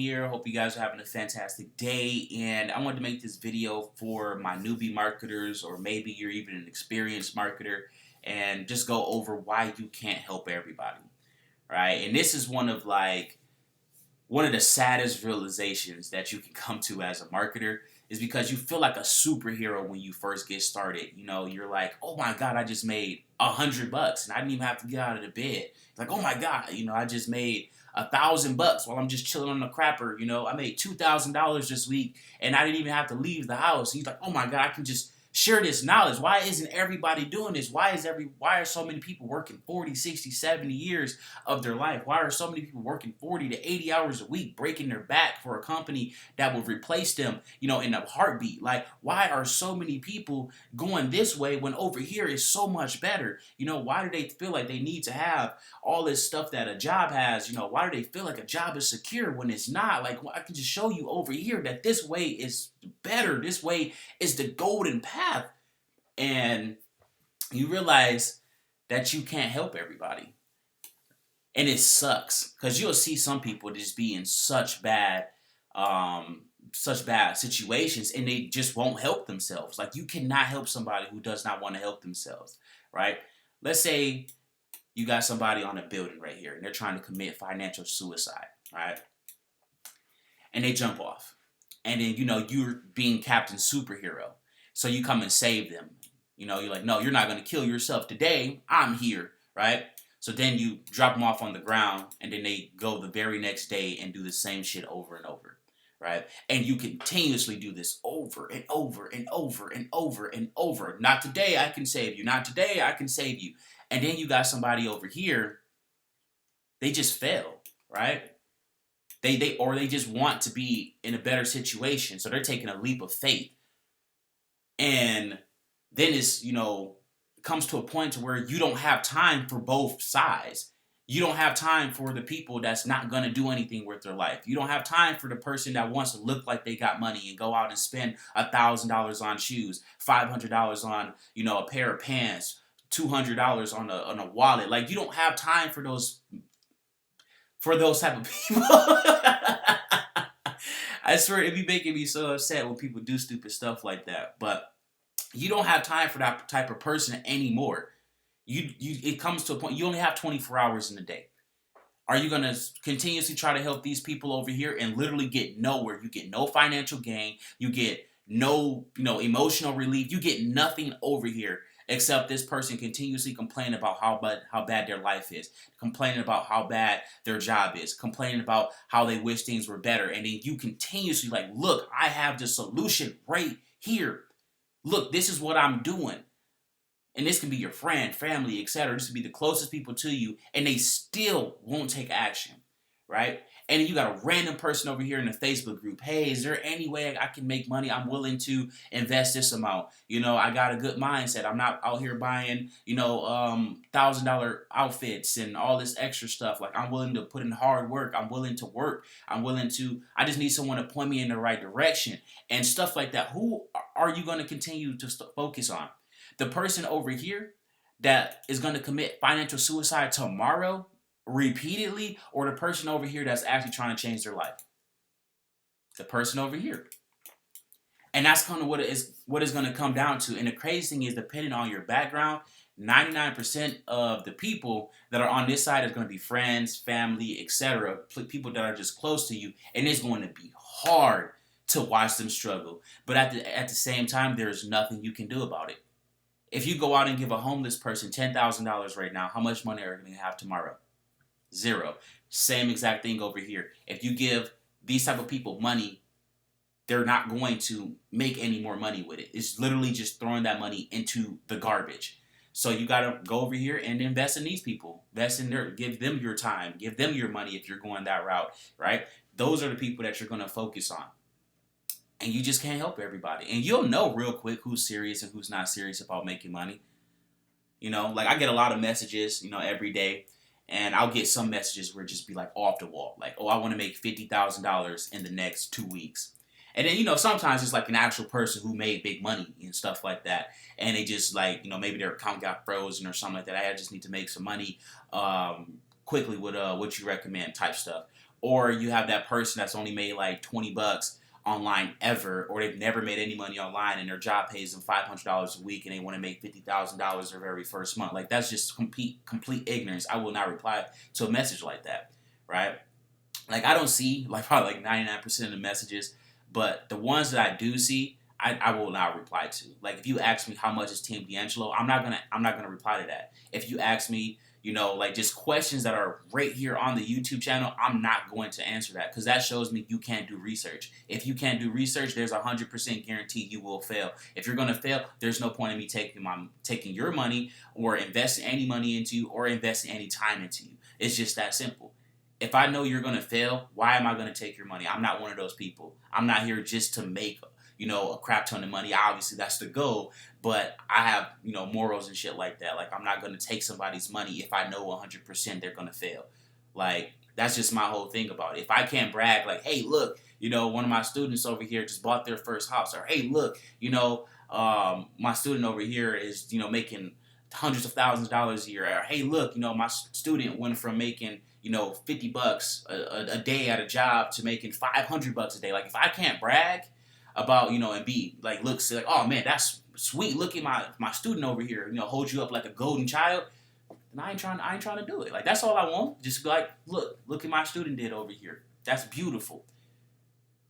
Here. Hope you guys are having a fantastic day. And I wanted to make this video for my newbie marketers, or maybe you're even an experienced marketer, and just go over why you can't help everybody, right? And this is one of the saddest realizations that you can come to as a marketer is because you feel like a superhero when you first get started. You know, you're like, oh my God, I just made $100 and I didn't even have to get out of the bed. It's like, oh my God, I just made $1,000 while I'm just chilling on the crapper. I made $2,000 this week and I didn't even have to leave the house. And he's like, oh my God, I can just share this knowledge. Why isn't everybody doing this? Why are so many people working 40, 60, 70 years of their life? Why are so many people working 40 to 80 hours a week, breaking their back for a company that will replace them, in a heartbeat? Like, why are so many people going this way when over here is so much better? Why do they feel like they need to have all this stuff that a job has? Why do they feel like a job is secure when it's not? Like, well, I can just show you over here that this way is better. This way is the golden path. And you realize that you can't help everybody. And it sucks because you'll see some people just be in such bad situations and they just won't help themselves. Like, you cannot help somebody who does not want to help themselves, right? Let's say you got somebody on a building right here and they're trying to commit financial suicide, right? And they jump off. And then, you're being Captain Superhero. So you come and save them. You're like, no, you're not going to kill yourself today. I'm here, right? So then you drop them off on the ground, and then they go the very next day and do the same shit over and over, right? And you continuously do this over and over and over and over and over. Not today, I can save you. Not today, I can save you. And then you got somebody over here, they just fail, right? They just want to be in a better situation, so they're taking a leap of faith. And then it comes to a point to where you don't have time for both sides. You don't have time for the people that's not going to do anything with their life. You don't have time for the person that wants to look like they got money and go out and spend $1,000 on shoes, $500 on, a pair of pants, $200 on a wallet. Like, you don't have time for those type of people. I swear, it be making me so upset when people do stupid stuff like that. But you don't have time for that type of person anymore. It comes to a point, you only have 24 hours in a day. Are you going to continuously try to help these people over here and literally get nowhere? You get no financial gain. You get no, emotional relief. You get nothing over here except this person continuously complaining about how bad their life is, complaining about how bad their job is, complaining about how they wish things were better. And then you continuously like, look, I have the solution right here. Look, this is what I'm doing. And this can be your friend, family, etc. This can be the closest people to you, and they still won't take action, right? And then you got a random person over here in the Facebook group. Hey, is there any way I can make money? I'm willing to invest this amount. I got a good mindset. I'm not out here buying, $1,000 outfits and all this extra stuff. Like, I'm willing to put in hard work. I'm willing to work. I just need someone to point me in the right direction and stuff like that. Who are you going to continue to focus on? The person over here that is going to commit financial suicide tomorrow repeatedly, or the person over here that's actually trying to change their life? The person over here. And that's kind of what it's going to come down to. And the crazy thing is, depending on your background, 99% of the people that are on this side is going to be friends, family, etc. People that are just close to you. And it's going to be hard to watch them struggle. But at the same time, there's nothing you can do about it. If you go out and give a homeless person $10,000 right now, how much money are you going to have tomorrow? Zero. Same exact thing over here. If you give these type of people money, they're not going to make any more money with it. It's literally just throwing that money into the garbage. So you got to go over here and invest in these people. Invest in give them your time. Give them your money if you're going that route, right? Those are the people that you're going to focus on. And you just can't help everybody. And you'll know real quick who's serious and who's not serious about making money. Like, I get a lot of messages, every day. And I'll get some messages where it just be like off the wall. Like, oh, I want to make $50,000 in the next 2 weeks. And then, sometimes it's like an actual person who made big money and stuff like that. And they just like, maybe their account got frozen or something like that. I just need to make some money quickly with what you recommend type stuff. Or you have that person that's only made like 20 bucks online ever, or they've never made any money online and their job pays them $500 a week and they want to make $50,000 their very first month. Like, that's just complete ignorance. I will not reply to a message like that, right? Like, I don't see like probably like 99% of the messages, but the ones that I do see, I will not reply to. Like, if you ask me how much is Team DeAngelo, I'm not gonna reply to that. If you ask me, like just questions that are right here on the YouTube channel, I'm not going to answer that, because that shows me you can't do research. If you can't do research, there's 100% guarantee you will fail. If you're gonna fail, there's no point in me taking your money or investing any money into you or investing any time into you. It's just that simple. If I know you're gonna fail, why am I gonna take your money? I'm not one of those people. I'm not here just to make a crap ton of money. Obviously, that's the goal, but I have, morals and shit like that. Like, I'm not going to take somebody's money if I know 100% they're going to fail. Like, that's just my whole thing about it. If I can't brag, like, hey, look, one of my students over here just bought their first house, or hey, look, my student over here is, making hundreds of thousands of dollars a year, or hey, look, my student went from making, $50 a day at a job to making $500 a day. Like, if I can't brag about, and be like, look, say like, oh man, that's sweet. Look at my student over here, hold you up like a golden child. And I ain't trying to do it. Like, that's all I want. Just be like, look at my student did over here. That's beautiful.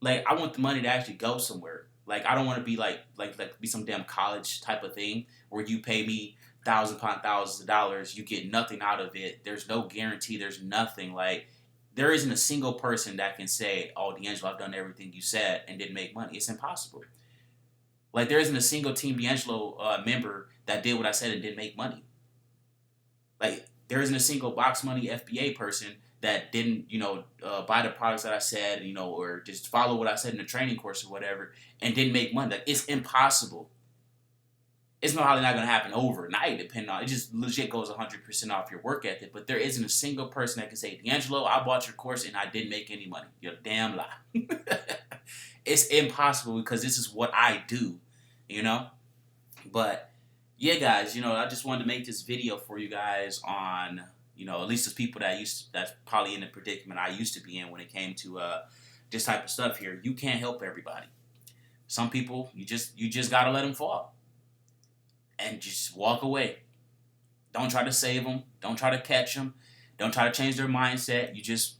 Like, I want the money to actually go somewhere. Like, I don't want to be like be some damn college type of thing where you pay me thousands upon thousands of dollars, you get nothing out of it. There's no guarantee. There's nothing. Like, there isn't a single person that can say, oh, DeAngelo, I've done everything you said and didn't make money. It's impossible. Like, there isn't a single Team DeAngelo member that did what I said and didn't make money. Like, there isn't a single Box Money FBA person that didn't, buy the products that I said, or just follow what I said in the training course or whatever and didn't make money. Like, it's impossible. It's probably not going to happen overnight, depending on it. Just legit goes 100% off your work ethic. But there isn't a single person that can say, DeAngelo, I bought your course and I didn't make any money. You're a damn lie. It's impossible, because this is what I do, But yeah, guys, I just wanted to make this video for you guys on, at least the people that's probably in the predicament I used to be in when it came to this type of stuff here. You can't help everybody. Some people, you just got to let them fall. And just walk away. Don't try to save them. Don't try to catch them. Don't try to change their mindset. You just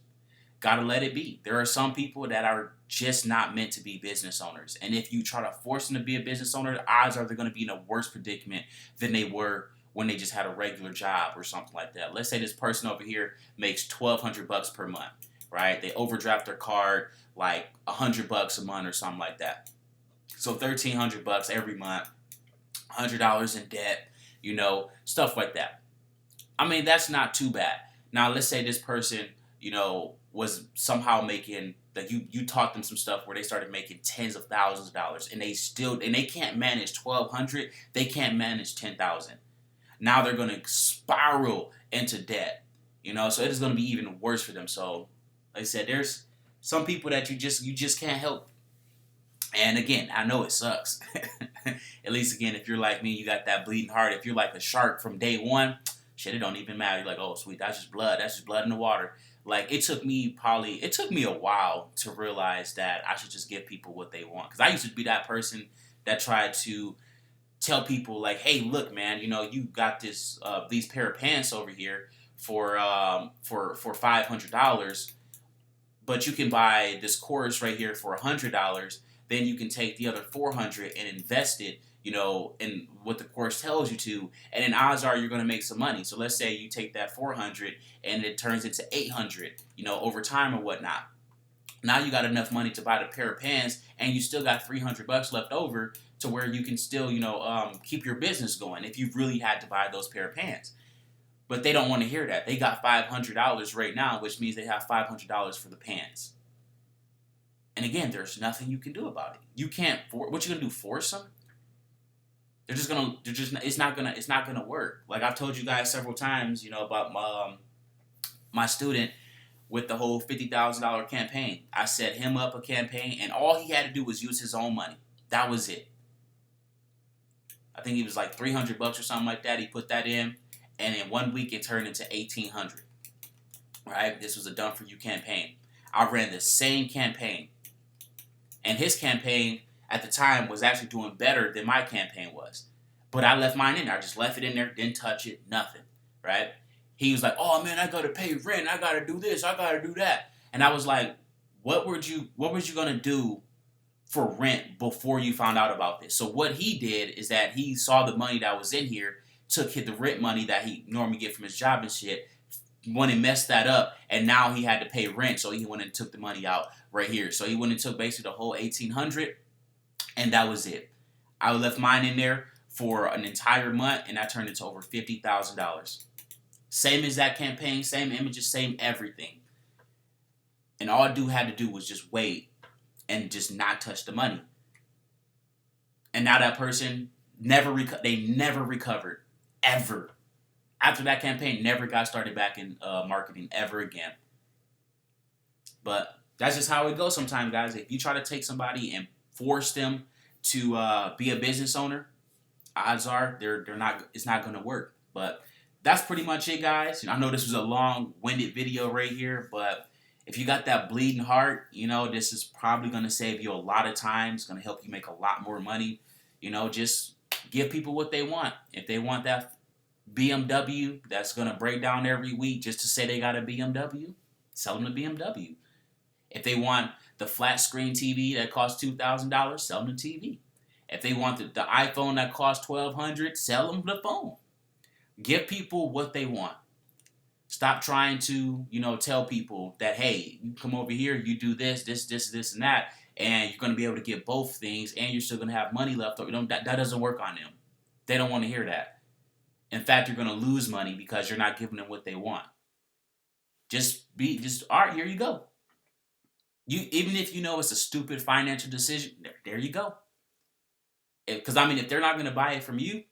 got to let it be. There are some people that are just not meant to be business owners. And if you try to force them to be a business owner, the odds are they're going to be in a worse predicament than they were when they just had a regular job or something like that. Let's say this person over here makes $1,200 per month, right? They overdraft their card like $100 a month or something like that. So $1,300 every month. $100 in debt, stuff like that. I mean, that's not too bad. Now, let's say this person, was somehow making, like, you taught them some stuff where they started making tens of thousands of dollars, and they can't manage 1,200, they can't manage 10,000. Now they're going to spiral into debt, so it is going to be even worse for them. So, like I said, there's some people that you just can't help. And again, I know it sucks. At least, again, if you're like me, you got that bleeding heart. If you're like a shark from day one, shit, it don't even matter. You're like, oh, sweet, that's just blood. That's just blood in the water. Like, it took me a while to realize that I should just give people what they want. Because I used to be that person that tried to tell people, like, hey, look, man, you got these pair of pants over here for $500, but you can buy this course right here for $100. Then you can take the other $400 and invest it, in what the course tells you to, and then odds are you're going to make some money. So let's say you take that $400 and it turns into $800, over time or whatnot. Now you got enough money to buy the pair of pants, and you still got $300 left over to where you can still, keep your business going if you really had to buy those pair of pants. But they don't want to hear that. They got $500 right now, which means they have $500 for the pants. And again, there's nothing you can do about it. You can't. What you gonna do? Force them? It's not gonna work. Like, I've told you guys several times, about my student with the whole $50,000 campaign. I set him up a campaign, and all he had to do was use his own money. That was it. I think he was like $300 or something like that. He put that in, and in 1 week it turned into $1,800. Right? This was a done for you campaign. I ran the same campaign. And his campaign at the time was actually doing better than my campaign was. But I left mine in there. I just left it in there, didn't touch it, nothing. Right? He was like, oh man, I gotta pay rent, I gotta do this, I gotta do that. And I was like, what was you gonna do for rent before you found out about this? So what he did is that he saw the money that was in here, took the rent money that he normally get from his job and shit, went and messed that up, and now he had to pay rent, so he went and took the money out right here. So he went and took basically the whole $1,800, and that was it. I left mine in there for an entire month, and I turned it to over $50,000. Same exact campaign, same images, same everything. And all dude had to do was just wait and just not touch the money. And now that person never recovered ever. After that campaign, never got started back in marketing ever again. But that's just how it goes sometimes, guys. If you try to take somebody and force them to be a business owner, odds are they're not. It's not going to work. But that's pretty much it, guys. I know this was a long-winded video right here, but if you got that bleeding heart, this is probably going to save you a lot of time. It's going to help you make a lot more money. Just give people what they want. If they want that BMW that's going to break down every week just to say they got a BMW, sell them the BMW. If they want the flat screen TV that costs $2,000, sell them the TV. If they want the iPhone that costs $1,200, sell them the phone. Give people what they want. Stop trying to, tell people that, hey, you come over here, you do this, and that, and you're going to be able to get both things, and you're still going to have money left over. That doesn't work on them. They don't want to hear that. In fact, you're going to lose money because you're not giving them what they want. All right, here you go. Even if it's a stupid financial decision, there you go. Because, if they're not going to buy it from you,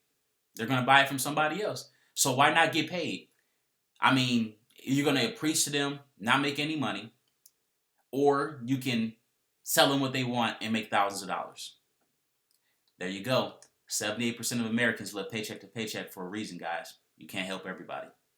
they're going to buy it from somebody else. So why not get paid? You're going to preach to them, not make any money, or you can sell them what they want and make thousands of dollars. There you go. 78% of Americans live paycheck to paycheck for a reason, guys. You can't help everybody.